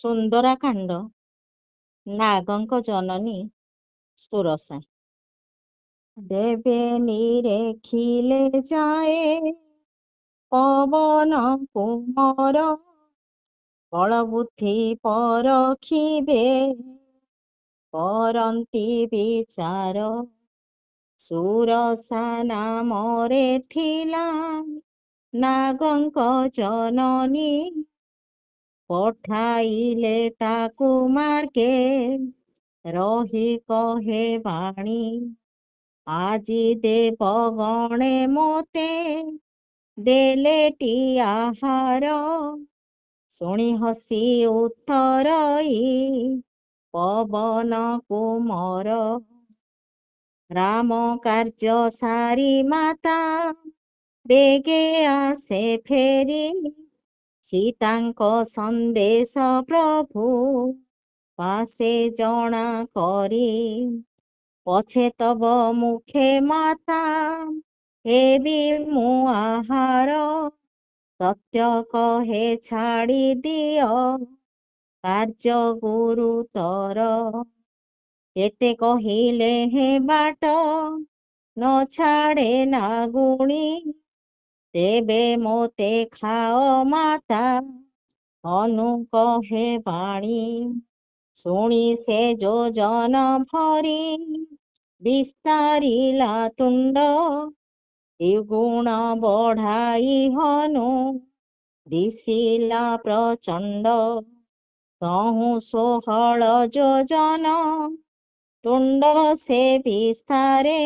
ସୁନ୍ଦରାକାଣ୍ଡ ନାଗଙ୍କ ଜନନୀ ସୁରସା। ଦେବେ ନିରେଖିଲେ ଯାଏ ପବନ କୁମର, ବଳବୁଦ୍ଧି ପରଖିବେ କରନ୍ତି ବିଚାର। ସୁରସା ନାମରେ ଥିଲା ନାଗଙ୍କ ଜନନୀ, ପଠାଇଲେ ତାକୁ ମାର୍କେ ରହି କହେ ବାଣୀ। ଆଜି ଦେବଗଣେ ମୋତେ ଦେଲେଟି ଆହାର, ଶୁଣି ହସି ଉତ୍ତରଇ ପବନ କୁମର। ରାମ କାର୍ଯ୍ୟ ସାରି ମାତା ବେଗେ ଆସେ ଫେରି, ସୀତାଙ୍କ ସନ୍ଦେଶ ପ୍ରଭୁ ପାଶେ ଜଣା କରି। ପଛେ ତବ ମୁଖେ ମାତା ହେବି ମୁଁ ଆହାର, ସତ୍ୟ କହେ ଛାଡ଼ି ଦିଅ କାର୍ଯ୍ୟ ଗୁରୁତର। ଏତେ କହିଲେ ହେ ବାଟ ନ ଛାଡ଼େ ନାଗୁଣୀ, ତେବେ ମୋତେ ଖାଅ ମାତା ଅନୁ କହେ ବାଣୀ। ଶୁଣି ସେ ଯୋଜନ ଭରି ବିସ୍ତାରିଲା ତୁଣ୍ଡ, ଦ୍ୱିଗୁଣ ବଢ଼ାଇ ହନୁ ଦିଶିଲା ପ୍ରଚଣ୍ଡ। ତହୁଁ 16 ଯୋଜନ ତୁଣ୍ଡ ସେ ବିସ୍ତାରେ,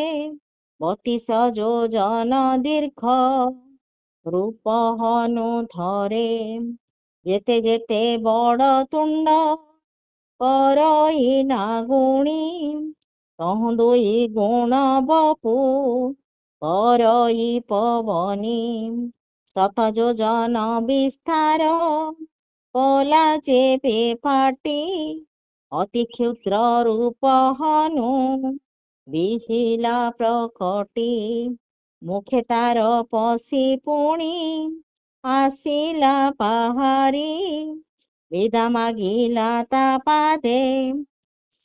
32 ଯୋଜନ ଦୀର୍ଘ ରୂପ ହନୁ ଧରେ। ଯେତେ ଯେତେ ବଡ଼ ତୁଣ୍ଡ କରଇ ନାଗୁଣୀ, ତହୁଁ 2 ଗୁଣ ବପୁ କରଇ ପବନୀ। 7 ଯୋଜନ ବିସ୍ତାର କଲା ଯେବେ ପାଟି, ଅତି କ୍ଷୁଦ୍ର ରୂପ ହନୁ ଦିଶିଲା ପ୍ରକଟି। ମୁଖେ ତାର ପଶି ପୁଣି ଆସିଲା ପାହାରି, ବିଦା ମାଗିଲା ତା ପାଦେ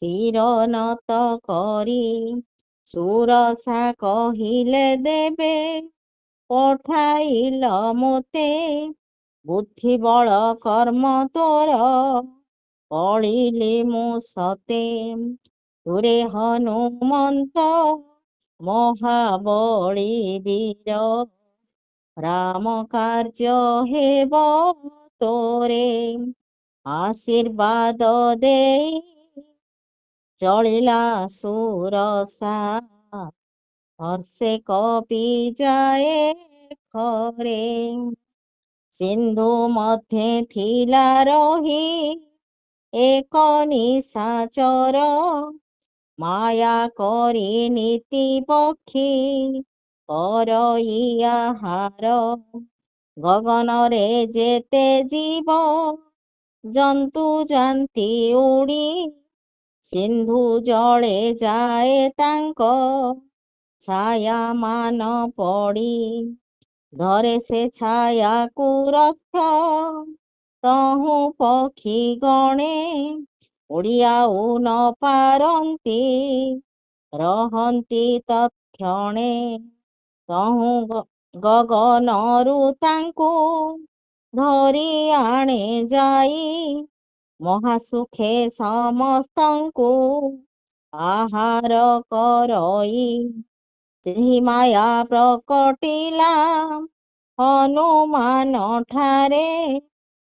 ଶିର ନତ କରି। ସୁରସା କହିଲେ ଦେବେ ପଠାଇଲ ମୋତେ, ବୁଦ୍ଧି ବଳ କର୍ମ ତୋର ପଳିଲି ମୁଁ ସତେ। ତୁରେ ହନୁମନ୍ତ ମହାବଳୀ ବୀର, ରାମ କାର୍ଯ୍ୟ ହେବ ତୋରେ ଆଶୀର୍ବାଦ ଦେଇ। ଚଳିଲା ସୁରସା ହର୍ଷେ କପି ଯାଏ ଖରେ, ସିନ୍ଧୁ ମଧ୍ୟେ ଥିଲା ରହି ଏକ ନିଶାଚର। ମାୟା କରି ନୀତି ପକ୍ଷୀ କରଇ ଆହାର, ଗଗନରେ ଯେତେ ଜୀବ ଜନ୍ତୁ ଯାନ୍ତି ଉଡ଼ି। ସିନ୍ଧୁ ଜଳେ ଯାଏ ତାଙ୍କ ଛାୟା ମାନ ପଡ଼ି, ଧରେ ସେ ଛାୟାକୁ ରକ୍ଷ ତହୁଁ ପକ୍ଷୀ ଗଣେ। ଉଡ଼ି ଆଉ ନ ପାରନ୍ତି ରହନ୍ତି ତତ୍କ୍ଷଣେ, ତହୁଁ ଗଗନରୁ ତାଙ୍କୁ ଧରି ଆଣେ ଯାଇ। ମହାସୁଖେ ସମସ୍ତଙ୍କୁ ଆହାର କରଇ, ସେହି ମାୟା ପ୍ରକଟିଲା ହନୁମାନ ଠାରେ।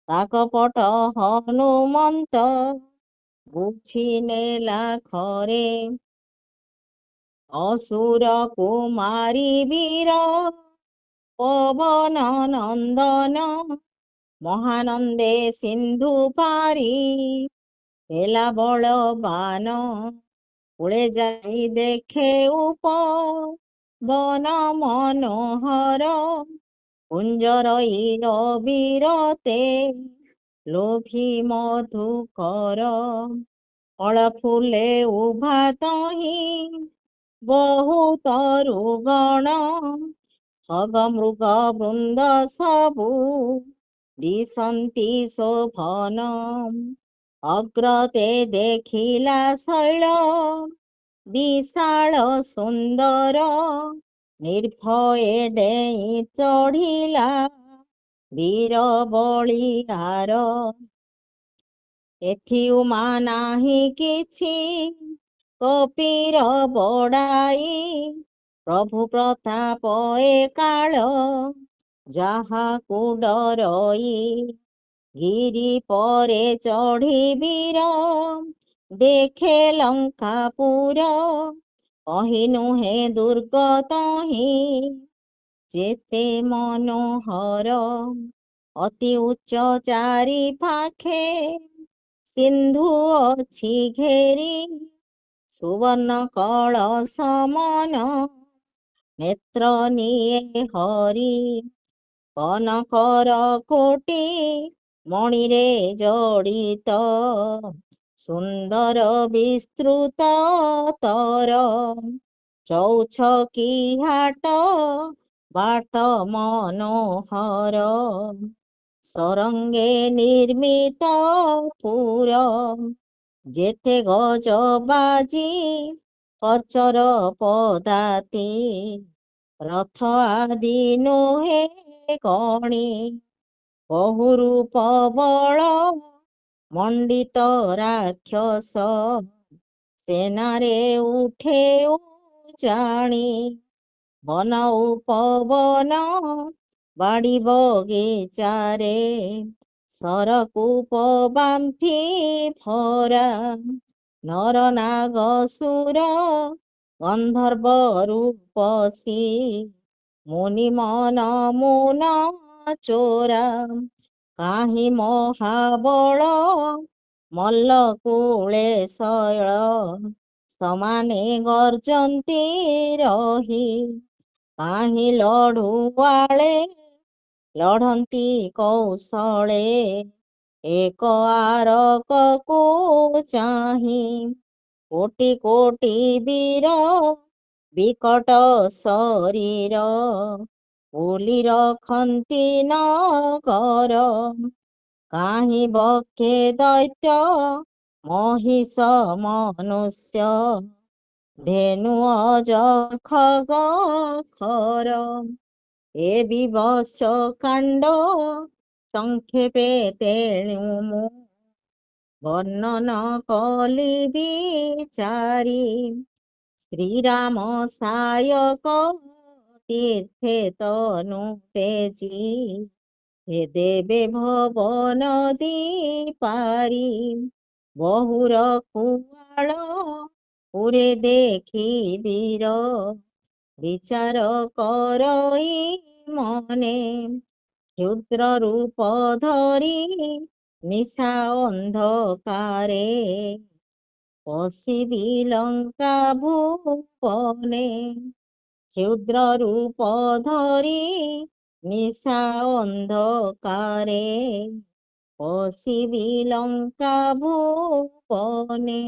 କାକପଟ ହନୁମନ୍ତ ବୁଝି ନେଲା ଖରେ, ଅସୁର କୁମାରୀ ବୀର ପବନ ନନ୍ଦନ। ମହାନନ୍ଦେ ସିନ୍ଧୁ ପାରି ହେଲା ବଳବାନ, କୂଳେ ଯାଇ ଦେଖେ ଉପବନ ମନୋହର। କୁଞ୍ଜରଇ ରବିରତେ ଲୋଭି ମଧୁକର, ଫଳ ଫୁଲେ ଉଭା ତହିଁ ବହୁତ ରୁଗଣ। ସଗ ମୃଗ ବୃନ୍ଦ ସବୁ ଦିଶନ୍ତି ଶୋଭନ, ଅଗ୍ରତେ ଦେଖିଲା ଶୈଳ ବିଶାଳ ସୁନ୍ଦର, ନିର୍ଭୟେ ଡେଇଁ ଚଢ଼ିଲା ବୀର ବଳିହାର। ଏଠି ଉମା ନାହିଁ କିଛି କପିର ବଡ଼ାଇ, ପ୍ରଭୁ ପ୍ରତାପ ଏ କାଳ ଯାହାକୁ ଡରଇ। ଗିରି ପରେ ଚଢ଼ି ବୀର ଦେଖେ ଲଙ୍କାପୁର, କହି ନୁହେଁ ଦୁର୍ଗ ତହିଁ ଯେତେ ମନୋହର। ଅତି ଉଚ୍ଚ ଚାରି ପାଖେ ସିନ୍ଧୁ ଅଛି ଘେରି, ସୁବର୍ଣ୍ଣ କଳସ ମନ ନେତ୍ର ନିଏ ହରି। କନକର କୋଟି ମଣିରେ ଜଡ଼ିତ, ସୁନ୍ଦର ବିସ୍ତୃତ ତର ଚୌଛକି ହାଟ ବାଟ ମନୋହର। ସରଙ୍ଗେ ନିର୍ମିତ ପୁର ଯେତେ ଗଜବାଜି କଚର ପଦାତି, ରଥ ଆଦି ନୁହେଁ ଗଣି ବହୁ ରୂପ ବଳ ମଣ୍ଡିତ ରାକ୍ଷସ, ସେନାରେ ଉଠେ ଉଜାଣି ବନ ଉପବନ ବାଡ଼ି ବଗିଚାରେ। ସରକୂପ ବାମ୍ଫି ଭରା ନର ନାଗସୁର ଗନ୍ଧର୍ବ ରୂପସୀ, ମୁନି ମନ ମୁନ ଚୋରା କାହିଁ ମହାବଳ ମଲ୍ଲ କୂଳେ ଶୈଳ, ସମାନେ ଗର୍ଜନ୍ତି ରହି କାହିଁ ଲଢ଼ୁଆଳେ ଲଢ଼ନ୍ତି କୌଶଳେ। ଏକ ଆରକକୁ ଚାହିଁ କୋଟି କୋଟି ବୀର ବିକଟ ଶରୀର, ବୋଲି ରଖନ୍ତି ନଗର କାହିଁ ବକ୍ଷେ ଦୈତ୍ୟ ମହିଷ ମନୁଷ୍ୟ, ଧେନୁ ଅଯ ଖଗ ଖର। ଏ ବିଭତ୍ସ କାଣ୍ଡ ସଂକ୍ଷେପେ ତେଣୁ ମୁଁ ବର୍ଣ୍ଣନ କଲି ବିଚାରି। ଶ୍ରୀରାମ ସାୟକ ତୀର୍ଥେ ତନୁ ତେଜି, ହେ ଦେବେ ଭବ ନଦୀ ପାରି। ବହୁ ରଖୁଆଳ ପୁରେ ଦେଖି ବୀର, ବିଚାର କରଇ ମନେ କ୍ଷୁଦ୍ର ରୂପ ଧରି ନିଶା ଅନ୍ଧକାରେ, ପଶିବି ଲଙ୍କା ଭୁବନେ। କ୍ଷୁଦ୍ର ରୂପ ଧରି ନିଶା ଅନ୍ଧକାରେ, ପଶିବି ଲଙ୍କା ଭୁବନେ।